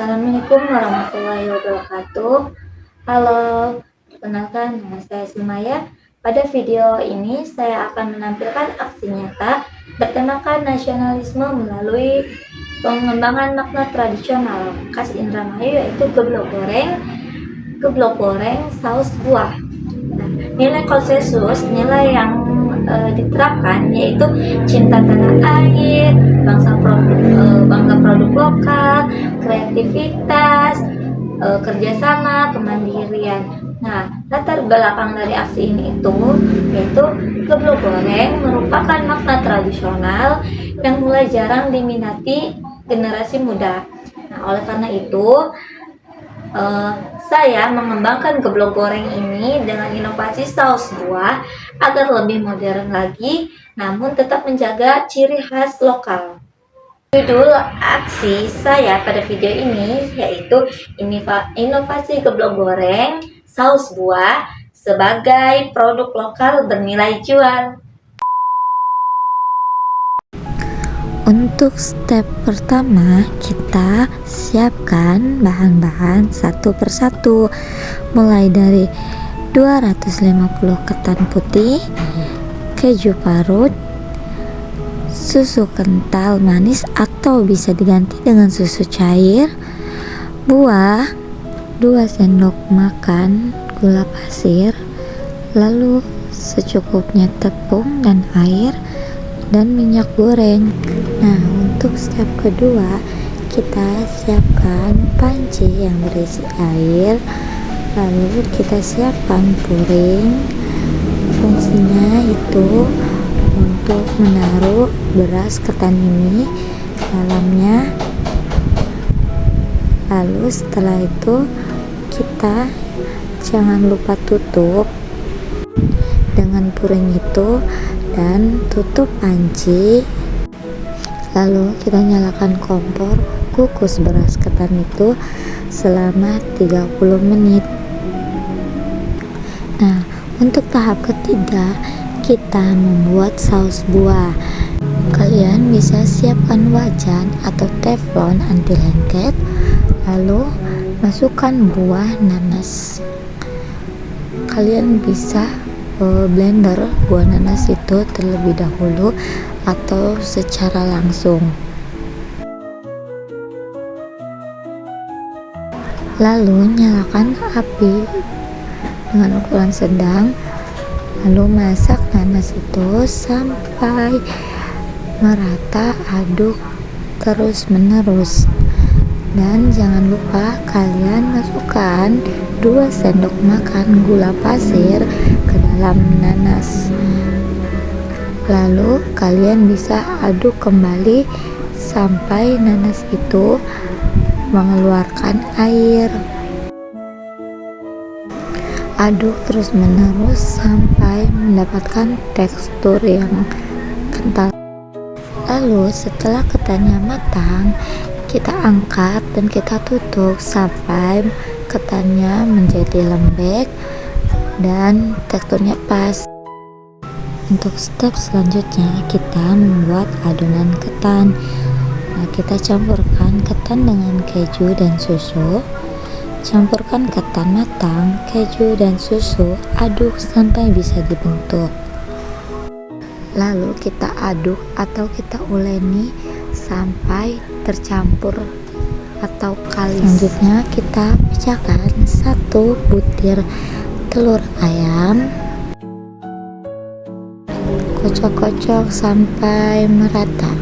Assalamualaikum warahmatullahi wabarakatuh. Halo, perkenalkan nama saya Sumaya. Pada video ini saya akan menampilkan aksi nyata bertemakan nasionalisme melalui pengembangan makna tradisional khas Indramayu, yaitu geblok goreng saus buah. Nah, nilai konsensus, nilai yang diterapkan yaitu cinta tanah air, bangga produk lokal, kreativitas, kerjasama, kemandirian. Nah, latar belakang dari aksi ini yaitu geblok goreng merupakan makna tradisional yang mulai jarang diminati generasi muda. Nah, oleh karena itu saya mengembangkan geblok goreng ini dengan inovasi saus buah agar lebih modern lagi, namun tetap menjaga ciri khas lokal. Judul aksi saya pada video ini yaitu inovasi geblok goreng saus buah sebagai produk lokal bernilai jual. Untuk step pertama, kita siapkan bahan-bahan satu persatu, mulai dari 250 ketan putih, keju parut, susu kental manis atau bisa diganti dengan susu cair, buah, 2 sendok makan gula pasir, lalu secukupnya tepung dan air, dan minyak goreng. Nah, untuk step kedua, kita siapkan panci yang berisi air, lalu kita siapkan puring. Fungsinya itu untuk menaruh beras ketan ini dalamnya. Lalu setelah itu kita jangan lupa tutup dengan puring itu dan tutup panci. Lalu kita nyalakan kompor, kukus beras ketan itu selama 30 menit. Nah, untuk tahap ketiga, kita membuat saus buah. Kalian bisa siapkan wajan atau teflon anti lengket, lalu masukkan buah nanas. Kalian bisa blender buah nanas itu terlebih dahulu atau secara langsung. Lalu nyalakan api dengan ukuran sedang, lalu masak nanas itu sampai merata, aduk terus menerus. Dan jangan lupa kalian masukkan 2 sendok makan gula pasir ke dalam nanas. Lalu kalian bisa aduk kembali sampai nanas itu mengeluarkan air. Aduk terus menerus sampai mendapatkan tekstur yang kental. Lalu setelah ketannya matang, kita angkat dan kita tutup sampai ketannya menjadi lembek dan teksturnya pas. Untuk step selanjutnya, kita membuat adonan ketan. Nah, kita campurkan ketan dengan keju dan susu. Campurkan ketan matang, keju dan susu, aduk sampai bisa dibentuk. Lalu kita aduk atau kita uleni sampai tercampur atau kalis. Selanjutnya kita pecahkan 1 butir telur ayam, kocok-kocok sampai merata.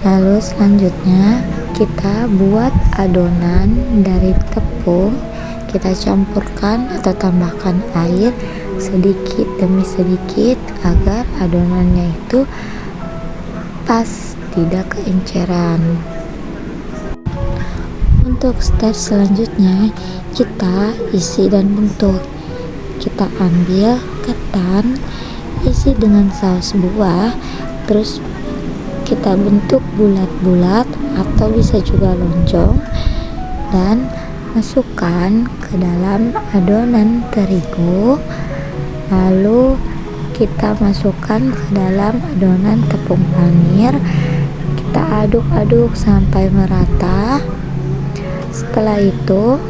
Lalu selanjutnya kita buat adonan dari tepung. Kita campurkan atau tambahkan air sedikit demi sedikit agar adonannya itu pas, tidak keenceran. Untuk step selanjutnya, kita isi dan bentuk. Kita ambil ketan, isi dengan saus buah, terus kita bentuk bulat-bulat atau bisa juga lonjong, dan masukkan ke dalam adonan terigu. Lalu kita masukkan ke dalam adonan tepung panir. Kita aduk-aduk sampai merata. Setelah itu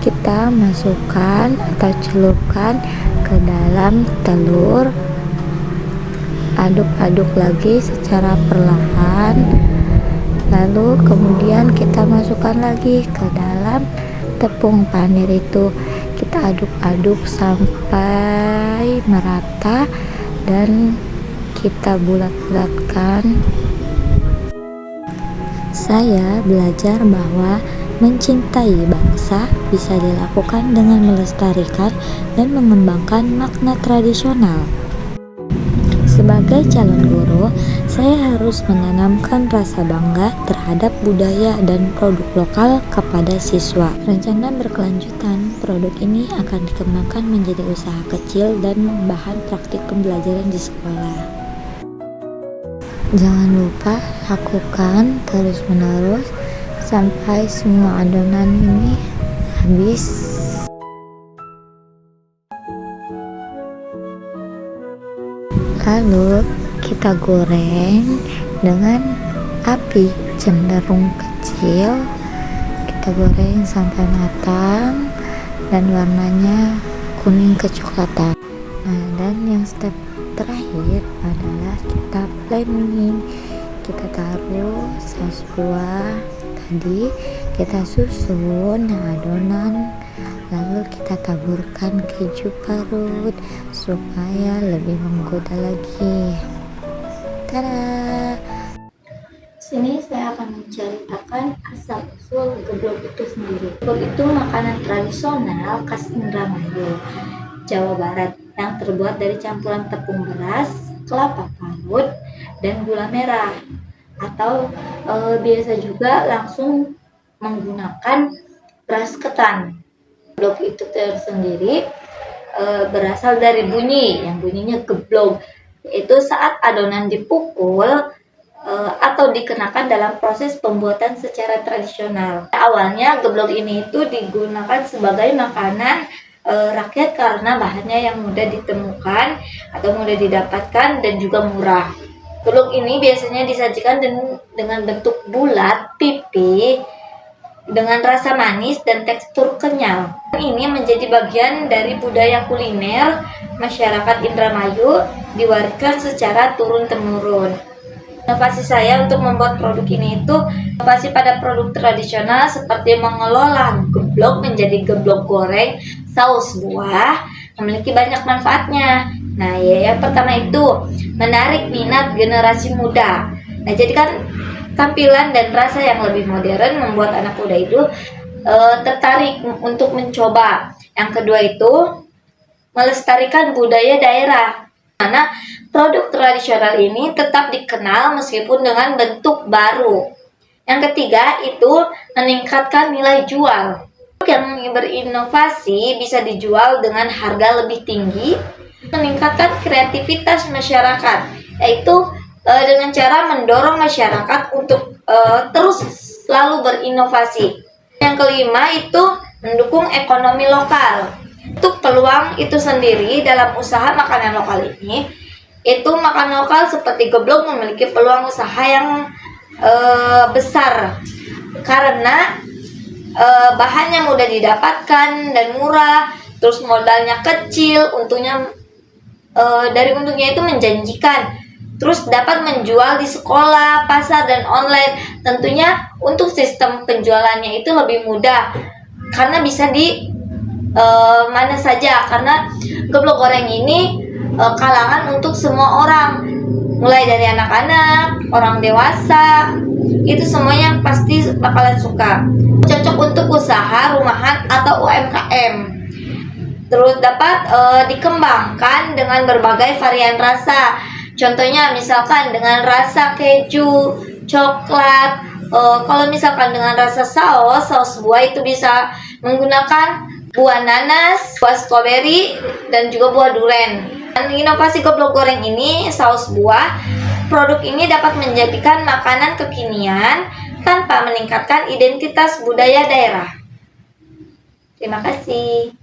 kita masukkan atau celupkan ke dalam telur. Aduk-aduk lagi secara perlahan. Lalu kemudian kita masukkan lagi ke dalam tepung panir itu. Kita aduk-aduk sampai merata dan kita bulat-bulatkan. Saya belajar bahwa mencintai bangsa bisa dilakukan dengan melestarikan dan mengembangkan makna tradisional. Sebagai calon guru, saya harus menanamkan rasa bangga terhadap budaya dan produk lokal kepada siswa. Rencana berkelanjutan, produk ini akan dikembangkan menjadi usaha kecil dan bahan praktik pembelajaran di sekolah. Jangan lupa lakukan terus-menerus sampai semua adonan ini habis. Lalu kita goreng dengan api cenderung kecil. Kita goreng sampai matang dan warnanya kuning kecoklatan. Nah, dan yang step terakhir adalah kita blending. Kita taruh saus buah tadi, kita susun adonan, lalu kita taburkan keju parut supaya lebih menggoda lagi. Tada! Sini saya akan menceritakan asal usul geblok itu sendiri. Geblok itu makanan tradisional khas Indramayu, Jawa Barat yang terbuat dari campuran tepung beras, kelapa parut, dan gula merah. Atau biasa juga langsung menggunakan beras ketan. Geblok itu tersendiri berasal dari bunyi yang bunyinya geblok, yaitu saat adonan dipukul atau dikenakan dalam proses pembuatan secara tradisional. Awalnya geblok ini itu digunakan sebagai makanan rakyat karena bahannya yang mudah ditemukan atau mudah didapatkan dan juga murah. Geblok ini biasanya disajikan dengan bentuk bulat, pipi, dengan rasa manis dan tekstur kenyal. Ini menjadi bagian dari budaya kuliner masyarakat Indramayu, diwariskan secara turun-temurun. Inovasi saya untuk membuat produk ini itu inovasi pada produk tradisional seperti mengelola geblok menjadi geblok goreng saus buah, memiliki banyak manfaatnya. Nah, yang pertama itu menarik minat generasi muda. Nah, jadi kan tampilan dan rasa yang lebih modern membuat anak muda itu tertarik untuk mencoba. Yang kedua itu melestarikan budaya daerah, mana produk tradisional ini tetap dikenal meskipun dengan bentuk baru. Yang ketiga itu meningkatkan nilai jual. Produk yang berinovasi bisa dijual dengan harga lebih tinggi, meningkatkan kreativitas masyarakat, yaitu dengan cara mendorong masyarakat untuk terus selalu berinovasi. Yang kelima itu mendukung ekonomi lokal. Untuk peluang itu sendiri dalam usaha makanan lokal ini, itu makanan lokal seperti geblok memiliki peluang usaha yang besar karena bahannya mudah didapatkan dan murah, terus modalnya kecil, dari untungnya itu menjanjikan. Terus dapat menjual di sekolah, pasar, dan online. Tentunya untuk sistem penjualannya itu lebih mudah karena bisa di mana saja, karena geblok goreng ini kalangan untuk semua orang, mulai dari anak-anak, orang dewasa, itu semuanya pasti bakalan suka. Cocok untuk usaha rumahan atau UMKM. Terus dapat dikembangkan dengan berbagai varian rasa. Contohnya misalkan dengan rasa keju, coklat. Kalau misalkan dengan rasa saus buah itu bisa menggunakan buah nanas, buah stroberi, dan juga buah duren. Dan inovasi geblok goreng ini, saus buah, produk ini dapat menjadikan makanan kekinian tanpa meningkatkan identitas budaya daerah. Terima kasih.